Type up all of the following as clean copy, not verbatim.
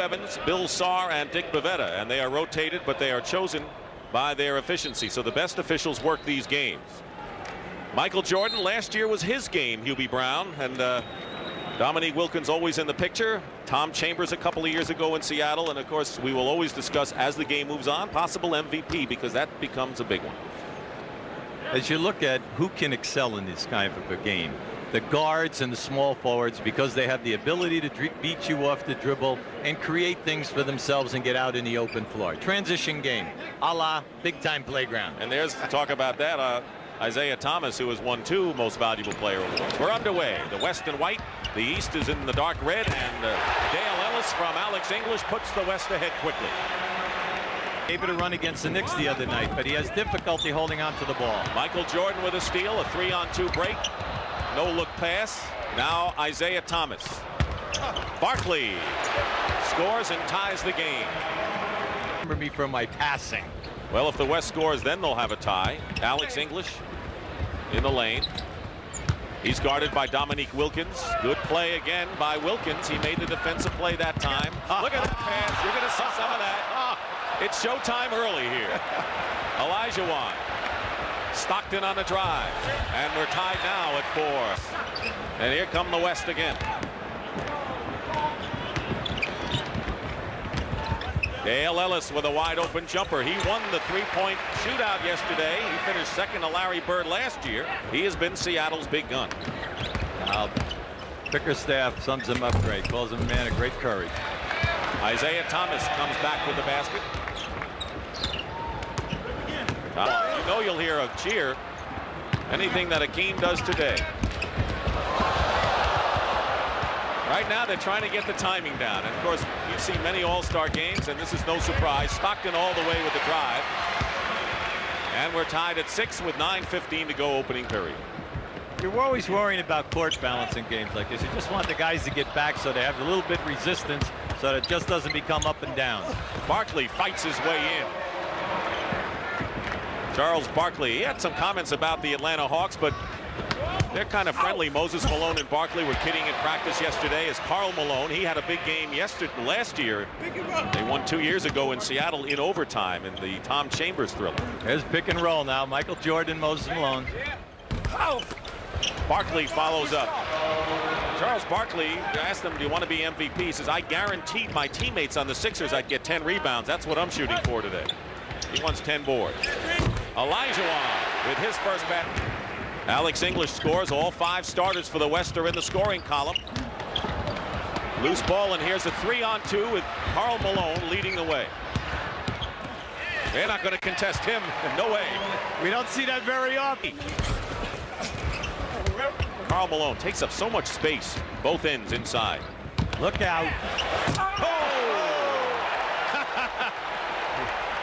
Evans, Bill Saar, and Dick Bavetta, and they are rotated, but they are chosen by their efficiency. So the best officials work these games. Michael Jordan, last year was his game, Hubie Brown, and Dominique Wilkins always in the picture. Tom Chambers a couple of years ago in Seattle, and of course we will always discuss as the game moves on possible MVP, because that becomes a big one. As you look at who can excel in this kind of a game, the guards and the small forwards, because they have the ability to beat you off the dribble and create things for themselves and get out in the open floor. Transition game, a la big time playground. And there's talk about that. Isaiah Thomas, who has won 2 Most Valuable Player awards. We're underway. The West in white, the East is in the dark red, and Dale Ellis from Alex English puts the West ahead quickly. Able to run against the Knicks the other night, but he has difficulty holding on to the ball. Michael Jordan with a steal, a 3-on-2 break. No look pass. Now Isaiah Thomas. Barkley scores and ties the game. Remember me from my passing. Well, if the West scores, then they'll have a tie. Alex English in the lane. He's guarded by Dominique Wilkins. Good play again by Wilkins. He made the defensive play that time. Look at that pass. You're going to see some of that. It's showtime early here. Elijah Wan. Stockton on the drive. And we're tied now at 4. And here come the West again. Dale Ellis with a wide open jumper. He won the 3-point shootout yesterday. He finished second to Larry Bird last year. He has been Seattle's big gun. Bickerstaff sums him up great. Calls him a man of great courage. Isaiah Thomas comes back with the basket. You know you'll hear a cheer. Anything that Akeem does today. Right now they're trying to get the timing down. And of course you've seen many all-star games, and this is no surprise. Stockton all the way with the drive. And we're tied at 6 with 9:15 to go opening period. You're always worrying about court balance in games like this. You just want the guys to get back so they have a little bit of resistance so that it just doesn't become up and down. Barkley fights his way in. Charles Barkley, he had some comments about the Atlanta Hawks, but they're kind of friendly. Moses Malone and Barkley were kidding in practice yesterday. As Karl Malone, he had a big game last year. They won 2 years ago in Seattle in overtime in the Tom Chambers thriller. There's pick and roll now. Michael Jordan, Moses Malone. Barkley follows up. Charles Barkley asked him, do you want to be MVP? He says, I guaranteed my teammates on the Sixers I'd get 10 rebounds. That's what I'm shooting for today. He wants 10 boards. Elijah Wan with his first bat. Alex English scores. All 5 starters for the West are in the scoring column. Loose ball, and here's a 3-on-2 with Karl Malone leading the way. They're not going to contest him. No way. We don't see that very often. Karl Malone takes up so much space, both ends inside. Look out. Oh!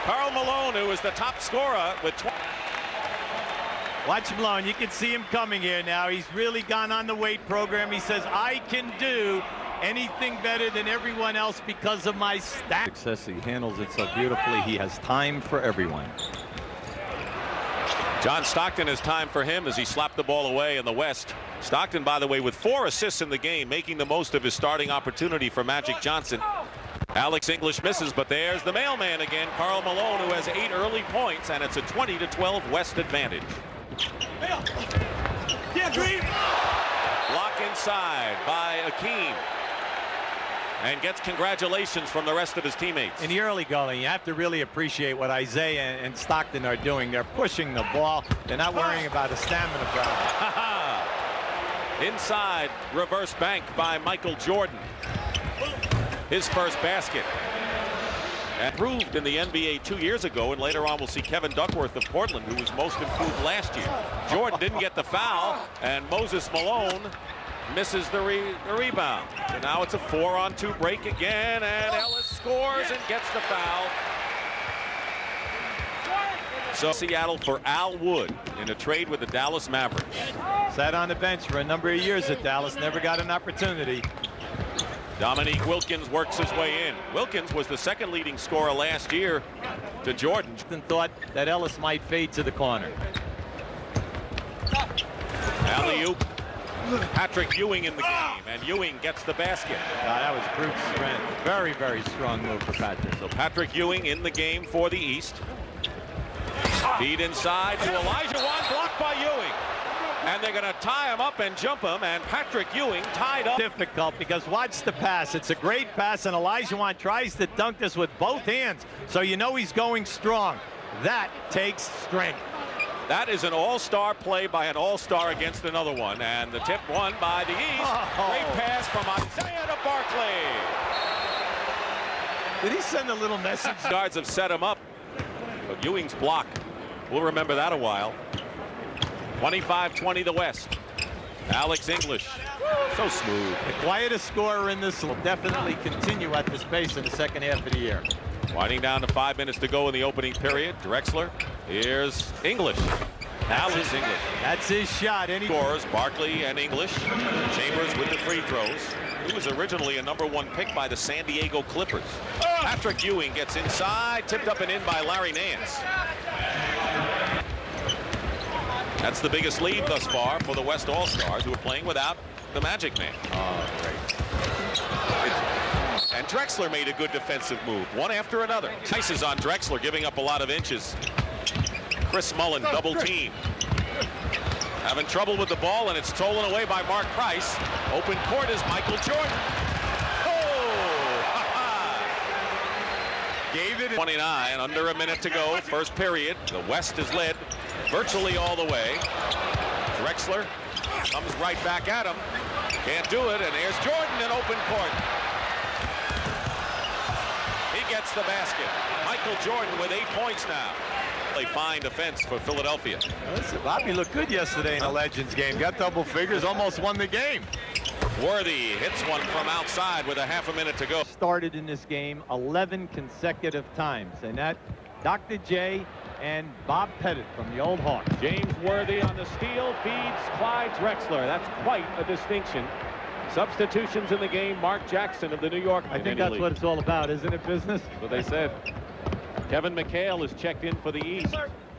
Karl Malone, who is the top scorer with 20. Watch Malone. You can see him coming here now. He's really gone on the weight program. He says, I can do anything better than everyone else because of my stats. Success. He handles it so beautifully. He has time for everyone. John Stockton has time for him as he slapped the ball away in the West. Stockton, by the way, with 4 assists in the game, making the most of his starting opportunity for Magic Johnson. Alex English misses, but there's the mailman again, Karl Malone, who has 8 early points, and it's a 20-12 West advantage. Block inside by Akeem. And gets congratulations from the rest of his teammates. In the early going, you have to really appreciate what Isaiah and Stockton are doing. They're pushing the ball. They're not worrying about a stamina problem. Inside, reverse bank by Michael Jordan. His first basket. Improved in the NBA 2 years ago, and later on we'll see Kevin Duckworth of Portland, who was most improved last year. Jordan didn't get the foul, and Moses Malone misses the rebound. So now it's a 4-on-2 break again, and Ellis scores and gets the foul. So Seattle for Al Wood in a trade with the Dallas Mavericks. Sat on the bench for a number of years at Dallas, never got an opportunity. Dominique Wilkins works his way in. Wilkins was the second leading scorer last year to Jordan. Thought that Ellis might fade to the corner. Alley-oop. Patrick Ewing in the game, and Ewing gets the basket. That was brute strength. Very, very strong move for Patrick. So Patrick Ewing in the game for the East. Feed inside to Olajuwon, blocked by Ewing. And they're going to tie him up and jump him, and Patrick Ewing tied up. Difficult because watch the pass. It's a great pass, and Olajuwon tries to dunk this with both hands, so you know he's going strong. That takes strength. That is an all-star play by an all-star against another one, and the tip won by the East. Great pass from Isaiah to Barkley. Did he send a little message? Guards have set him up, but Ewing's block, we'll remember that a while. 25-20 the West. Alex English, so smooth. The quietest scorer in this will definitely continue at this pace in the second half of the year. Winding down to 5 minutes to go in the opening period. Drexler. Here's English. Alex English. That's his shot. Any scores, Barkley and English. Chambers with the free throws. He was originally a #1 pick by the San Diego Clippers. Patrick Ewing gets inside, tipped up and in by Larry Nance. That's the biggest lead thus far for the West All-Stars, who are playing without the Magic Man. Oh, great. And Drexler made a good defensive move, one after another. Tice is on Drexler, giving up a lot of inches. Chris Mullen, double team. Having trouble with the ball, and it's stolen away by Mark Price. Open court is Michael Jordan. Oh! Gave it 29, under a minute to go, first period. The West is led virtually all the way. Drexler comes right back at him. Can't do it, and there's Jordan in open court. He gets the basket. Michael Jordan with 8 points now. A fine defense for Philadelphia. Listen, Bobby looked good yesterday in the Legends game. Got double figures, almost won the game. Worthy hits one from outside with a half a minute to go. Started in this game 11 consecutive times, and that Dr. J and Bob Pettit from the old Hawks. James Worthy on the steal, feeds Clyde Drexler. That's quite a distinction. Substitutions in the game. Mark Jackson of the New York. I think that's what it's all about, isn't it, business? That's what they said. Kevin McHale is checked in for the East.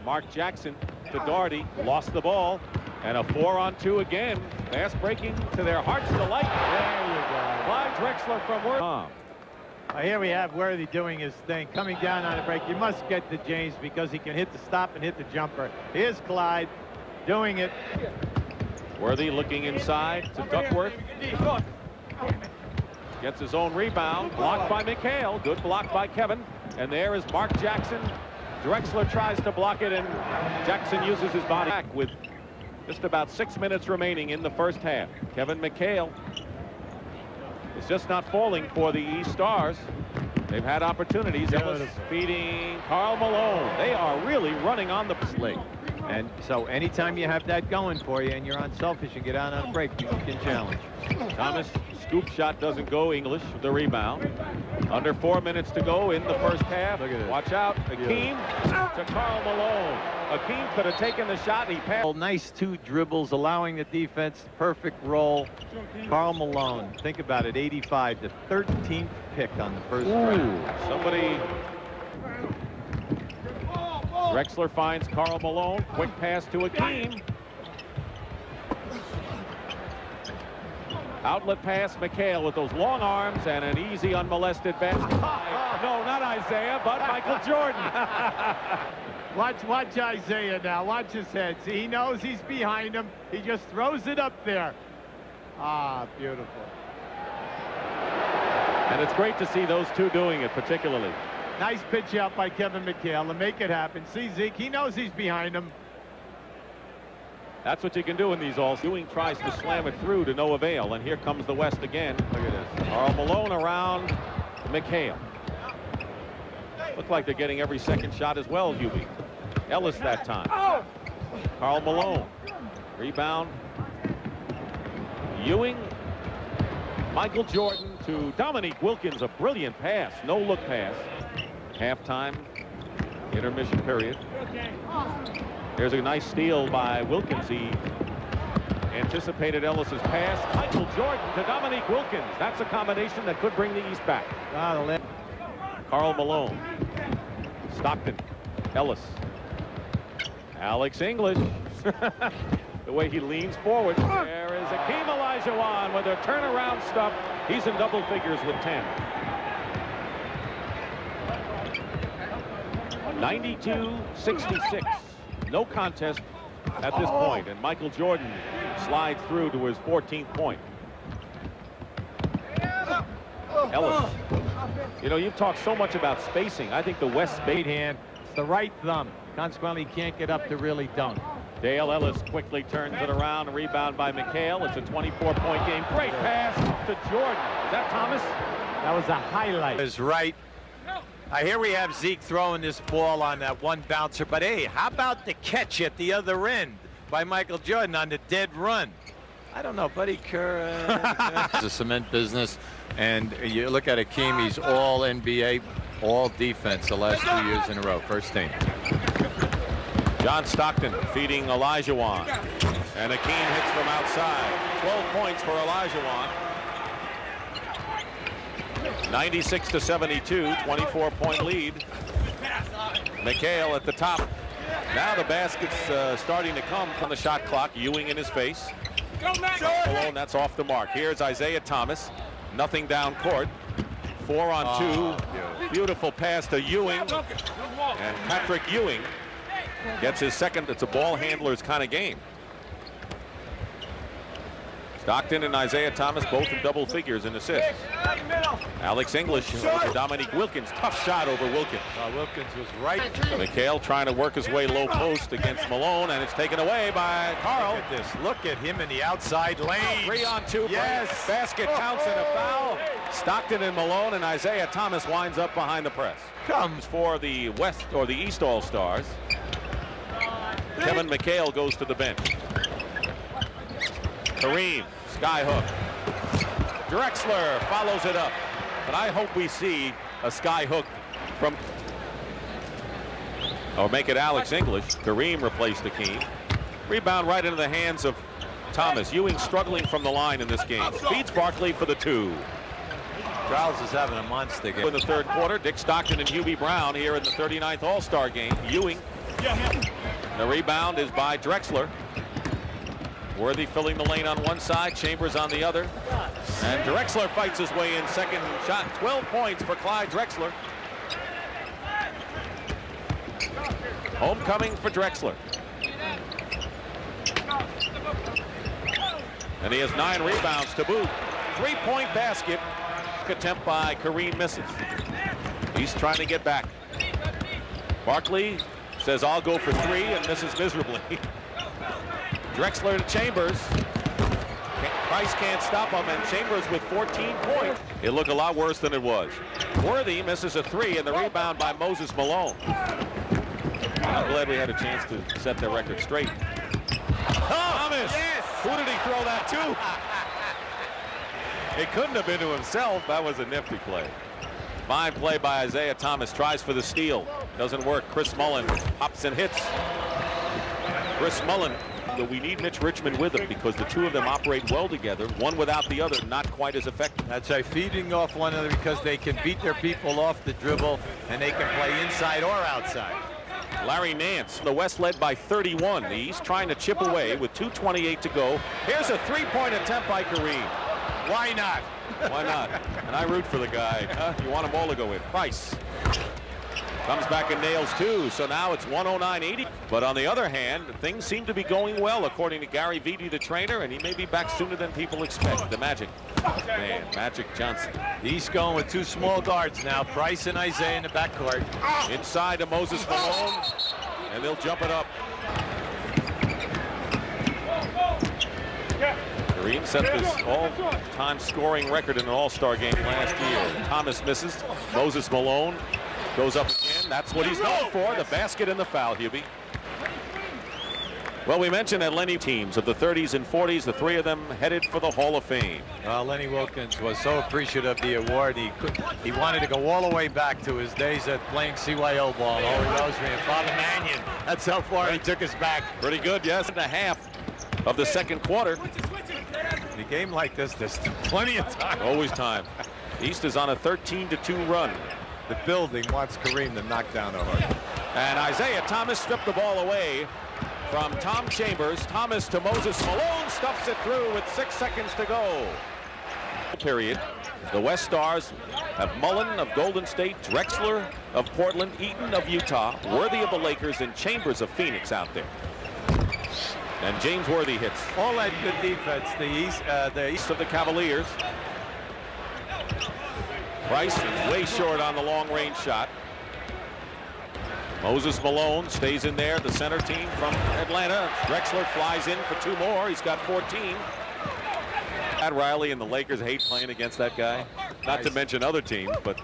Mark Jackson to Daugherty, lost the ball, and a 4-on-2 again. Fast breaking to their heart's delight. There you go. Clyde Drexler from Worthy. Here we have Worthy doing his thing, coming down on a break. You must get to James because he can hit the stop and hit the jumper. Here's Clyde doing it. Worthy looking inside to Duckworth. Gets his own rebound, blocked by McHale. Good block by Kevin. And there is Mark Jackson. Drexler tries to block it, and Jackson uses his body back with just about 6 minutes remaining in the first half. Kevin McHale is just not falling for the East Stars. They've had opportunities. Ellis feeding Karl Malone. They are really running on the slate. And so anytime you have that going for you and you're unselfish and get out on a break, you can challenge. Thomas, scoop shot doesn't go. English with the rebound. Under 4 minutes to go in the first half. Look at it. Watch out. Akeem to Karl Malone. Akeem could have taken the shot. He passed. Nice 2 dribbles, allowing the defense perfect roll. Karl Malone, think about it, 85, the 13th pick on the first round. Somebody. Drexler finds Karl Malone. Quick pass to Akeem. Outlet pass, McHale with those long arms and an easy unmolested basket. No, not Isaiah, but Michael Jordan. Watch Isaiah now. Watch his head. See, he knows he's behind him. He just throws it up there. Ah, beautiful. And it's great to see those two doing it, particularly. Nice pitch out by Kevin McHale to make it happen. See Zeke, he knows he's behind him. That's what you can do in these alls. Ewing tries to slam it through to no avail, and here comes the West again. Look at this. Karl Malone around McHale. Look like they're getting every second shot as well, Ewing. Ellis that time. Karl Malone. Rebound. Ewing. Michael Jordan to Dominique Wilkins. A brilliant pass. No look pass. Halftime. Intermission period. There's a nice steal by Wilkins. He anticipated Ellis's pass. Michael Jordan to Dominique Wilkins. That's a combination that could bring the East back. Karl Malone. Stockton. Ellis. Alex English. The way he leans forward. There is Akeem Olajuwon with a turnaround stuff. He's in double figures with 10. 92-66. No contest at this point, and Michael Jordan slides through to his 14th point. Ellis. You know, you've talked so much about spacing. I think the West spade hand, it's the right thumb. Consequently, can't get up to really dunk. Dale Ellis quickly turns it around. A rebound by McHale. It's a 24-point game. Great pass to Jordan. Is that Thomas? That was a highlight. Is right. Here we have Zeke throwing this ball on that one bouncer, but hey, how about the catch at the other end by Michael Jordan on the dead run? I don't know, Buddy Kerr. It's a cement business, and you look at Akeem, he's all NBA, all defense the last 2 years in a row, first team. John Stockton feeding Olajuwon, and Akeem hits from outside. 12 points for Olajuwon. 96-72, 24-point lead. McHale at the top. Now the basket's starting to come from the shot clock. Ewing in his face. Malone, that's off the mark. Here's Isaiah Thomas. Nothing down court. 4 on 2. Beautiful pass to Ewing. And Patrick Ewing gets his second. It's a ball handler's kind of game. Stockton and Isaiah Thomas both in double figures in assists. Alex English over Dominique Wilkins. Tough shot over Wilkins. Wilkins was right. McHale trying to work his way low post against Malone, and it's taken away by Carl. Look at this. Look at him in the outside lane. 3 on 2. Yes. Basket counts and a foul. Stockton and Malone, and Isaiah Thomas winds up behind the press. Comes for the West or the East All-Stars. Kevin McHale goes to the bench. Kareem, skyhook. Drexler follows it up. But I hope we see a skyhook from, or make it Alex English. Kareem replaced Akeem. Rebound right into the hands of Thomas. Ewing struggling from the line in this game. Feeds Barkley for the 2. Charles is having a monster game. In the third quarter, Dick Stockton and Hubie Brown here in the 39th All-Star game. Ewing. The rebound is by Drexler. Worthy filling the lane on one side, Chambers on the other. And Drexler fights his way in. Second shot, 12 points for Clyde Drexler. Homecoming for Drexler. And he has 9 rebounds to boot. 3-point basket. Attempt by Kareem misses. He's trying to get back. Barkley says, I'll go for 3, and misses miserably. Drexler to Chambers. Price can't stop him, and Chambers with 14 points. It looked a lot worse than it was. Worthy misses a 3, and the rebound by Moses Malone. I'm glad we had a chance to set their record straight. Thomas! Yes! Who did he throw that to? It couldn't have been to himself. That was a nifty play. Fine play by Isaiah Thomas. Tries for the steal. Doesn't work. Chris Mullin pops and hits. Chris Mullin. We need Mitch Richmond with him because the two of them operate well together. One without the other, not quite as effective. That's right, feeding off one another because they can beat their people off the dribble and they can play inside or outside. Larry Nance, the West led by 31. The East trying to chip away with 2:28 to go. Here's a 3-point attempt by Kareem. Why not? Why not? And I root for the guy. You want them all to go in. Price comes back and nails 2, so now it's 109-80. But on the other hand, things seem to be going well, according to Gary Vitti, the trainer, and he may be back sooner than people expect. The Magic. Man, Magic Johnson. He's going with 2 small guards now, Price and Isaiah in the backcourt. Inside to Moses Malone, and they'll jump it up. Kareem set this all-time scoring record in an All-Star game last year. Thomas misses. Moses Malone goes up again. That's what he's known for, the basket and the foul, Hubie. Well, we mentioned that Lenny teams of the 30s and 40s, the 3 of them headed for the Hall of Fame. Lenny Wilkens was so appreciative of the award. He wanted to go all the way back to his days at playing CYO ball, Holy Rosary, and Father Mannion. That's how far he took us back. Pretty good, yes. And a half of the second quarter. In a game like this, there's plenty of time. Always time. East is on a 13-2 run. The building wants Kareem to knock down a hook. And Isaiah Thomas stripped the ball away from Tom Chambers. Thomas to Moses Malone, stuffs it through with 6 seconds to go. Period. The West Stars have Mullen of Golden State, Drexler of Portland, Eaton of Utah, Worthy of the Lakers, and Chambers of Phoenix out there. And James Worthy hits. All that good defense. The East of the Cavaliers. Price way short on the long-range shot. Moses Malone stays in there, the center team from Atlanta. Drexler flies in for 2 more. He's got 14. Pat Riley and the Lakers hate playing against that guy. Not to mention other teams, but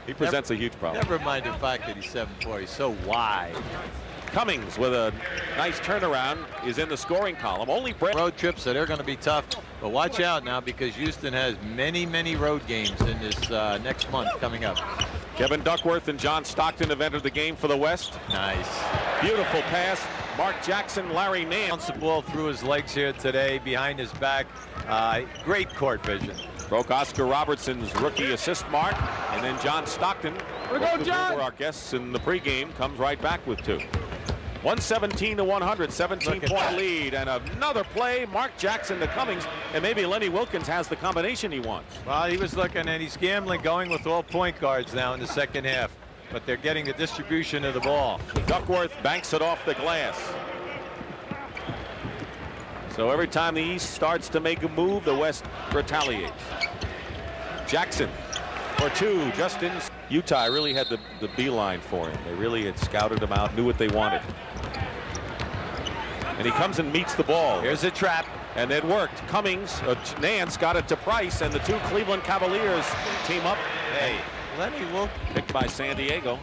he presents a huge problem. Never mind the fact that he's 7'4". He's so wide. Cummings with a nice turnaround is in the scoring column. Only road trips, so they're going to be tough. But watch out now, because Houston has many road games in this next month coming up. Kevin Duckworth and John Stockton have entered the game for the West. Nice. Beautiful pass. Mark Jackson, Larry Nance. Bounce the ball through his legs here today, behind his back. Great court vision. Broke Oscar Robertson's rookie assist mark. And then John Stockton, our guests in the pregame, comes right back with 2. 117 to 100, 17-point lead, and another play. Mark Jackson to Cummings, and maybe Lenny Wilkins has the combination he wants. Well, he was looking, and he's gambling, going with all point guards now in the second half. But they're getting the distribution of the ball. Duckworth banks it off the glass. So every time the East starts to make a move, the West retaliates. Jackson for 2, just in. Utah really had the beeline for him. They really had scouted him out, knew what they wanted. And he comes and meets the ball. Here's a trap. And it worked. Cummings, Nance got it to Price, and the 2 Cleveland Cavaliers team up. Hey, Lenny Wilkins picked by San Diego.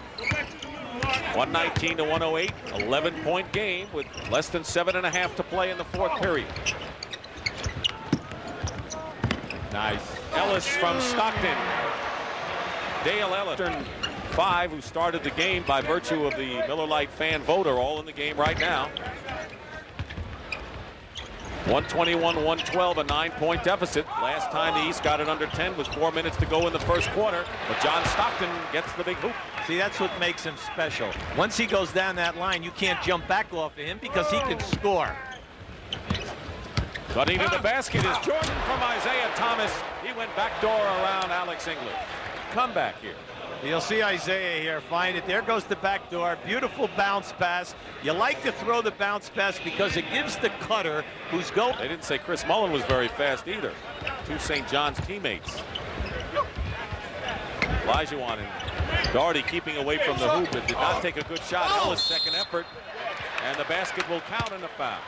119 to 108, 11-point game with less than 7.5 to play in the 4th period. Nice. Ellis from Stockton. Dale Ellis, 5, who started the game by virtue of the Miller Lite fan vote, are all in the game right now. 121-112, a 9-point deficit. Last time the East got it under 10 was 4 minutes to go in the first quarter. But John Stockton gets the big hoop. See, that's what makes him special. Once he goes down that line, you can't jump back off of him because he can score. Cutting to the basket is Jordan from Isaiah Thomas. He went backdoor around Alex English. Comeback here. You'll see Isaiah here find it. There goes the back door. Beautiful bounce pass. You like to throw the bounce pass because it gives the cutter who's going. They didn't say Chris Mullen was very fast either. 2 St. John's teammates. Olajuwon and Doherty keeping away from the hoop. It did not take a good shot. Ellis' second effort. And the basket will count in a foul.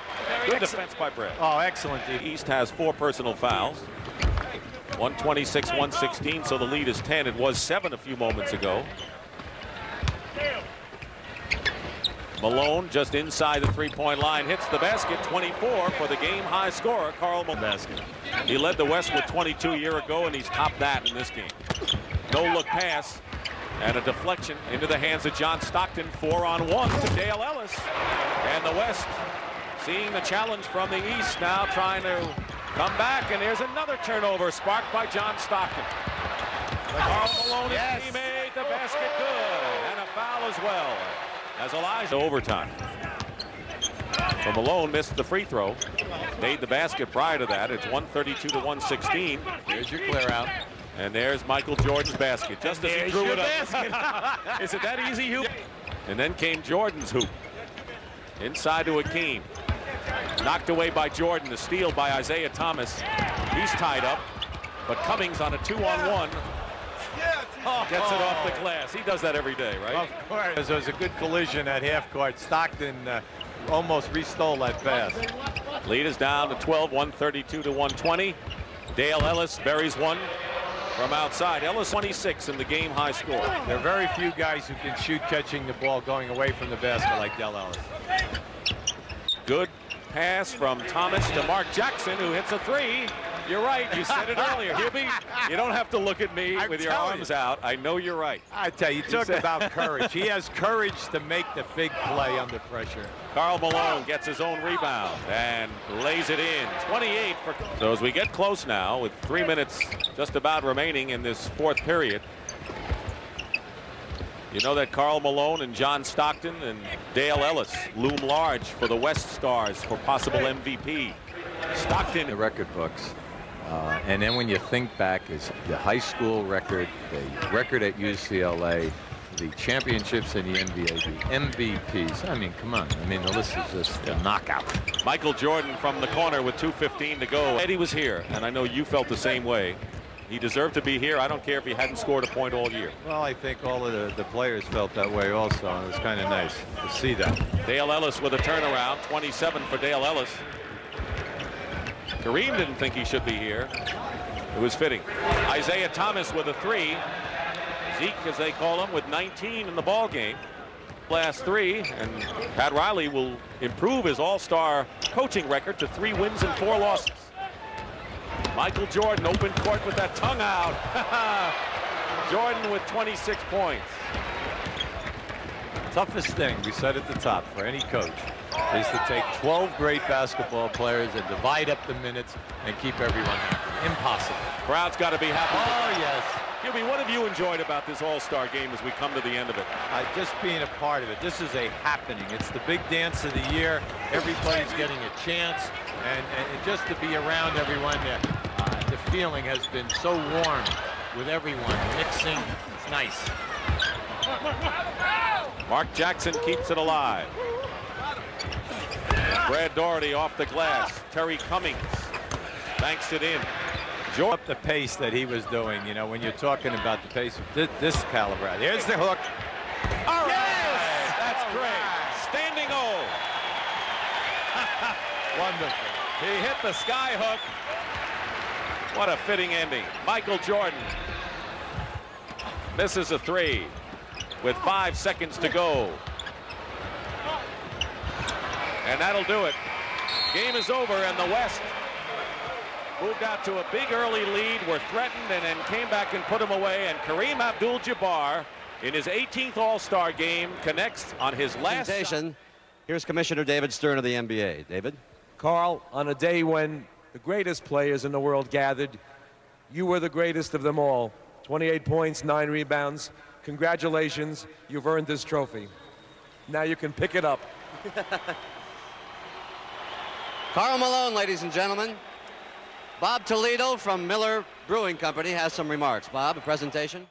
Good defense by Brett. Oh, excellent. The East has 4 personal fouls. 126-116, so the lead is 10. It was 7 a few moments ago. Malone just inside the 3-point line, hits the basket. 24 for the game high scorer, Karl Malone. Basket. He led the West with 22 a year ago, and he's topped that in this game. No-look pass and a deflection into the hands of John Stockton. 4-on-1 to Dale Ellis. And the West seeing the challenge from the East now, trying to come back, and there's another turnover sparked by John Stockton. Karl Malone, his teammate, the basket good, and a foul as well. As Elijah overtime. So Malone missed the free throw, made the basket prior to that. It's 132 to 116. Here's your clear out. And there's Michael Jordan's basket. Just as he threw it up. Is it that easy, Hoop? And then came Jordan's hoop. Inside to Akeem. Knocked away by Jordan. The steal by Isaiah Thomas. He's tied up. But Cummings on a 2-on-1. Gets it off the glass. He does that every day, right? Of course. There was a good collision at half court. Stockton almost restole that pass. Lead is down to 12, 132 to 120. Dale Ellis buries one from outside. Ellis 26 in the game high score. There are very few guys who can shoot catching the ball going away from the basket like Dale Ellis. Good pass from Thomas to Mark Jackson, who hits a 3. You're right. You said it earlier. You don't have to look at me with your arms out. I know you're right. I tell you, talk about courage. He has courage to make the big play under pressure. Karl Malone gets his own rebound and lays it in. 28 for. So as we get close now, with 3 minutes just about remaining in this fourth period, You know that Karl Malone and John Stockton and Dale Ellis loom large for the West Stars for possible MVP. Stockton. The record books. And then when you think back, is the high school record, the record at UCLA, the championships in the NBA, the MVPs. I mean, come on. I mean, the list is just a knockout. Michael Jordan from the corner with 2:15 to go. Eddie was here, and I know you felt the same way. He deserved to be here. I don't care if he hadn't scored a point all year. Well, I think all of the players felt that way also, and it was kind of nice to see that. Dale Ellis with a turnaround, 27 for Dale Ellis. Kareem didn't think he should be here. It was fitting. Isaiah Thomas with a 3. Zeke, as they call him, with 19 in the ball game. Last 3, and Pat Riley will improve his all-star coaching record to 3 wins and 4 losses. Michael Jordan, open court with that tongue out. Jordan with 26 points. Toughest thing, we said at the top, for any coach is to take 12 great basketball players and divide up the minutes and keep everyone happy. Impossible. Crowd's got to be happy. Oh, yes. Gilby, what have you enjoyed about this all-star game as we come to the end of it? Just being a part of it. This is a happening. It's the big dance of the year. Everybody's getting a chance, and just to be around everyone, the feeling has been so warm with everyone mixing. It's nice. Mark Jackson keeps it alive. Brad Doherty off the glass. Terry Cummings banks it in. Up the pace that he was doing, you know, when you're talking about the pace of this caliber. There's the hook. All right, that's great. Standing O. Wonderful. He hit the sky hook. What a fitting ending. Michael Jordan misses a 3 with 5 seconds to go. And that'll do it. Game is over, and the West moved out to a big early lead, were threatened, and then came back and put them away. And Kareem Abdul-Jabbar, in his 18th All-Star game, connects on his last. Here's Commissioner David Stern of the NBA. David? Carl, on a day when the greatest players in the world gathered, you were the greatest of them all. 28 points, 9 rebounds. Congratulations, you've earned this trophy. Now you can pick it up. Karl Malone, ladies and gentlemen. Bob Toledo from Miller Brewing Company has some remarks. Bob, a presentation.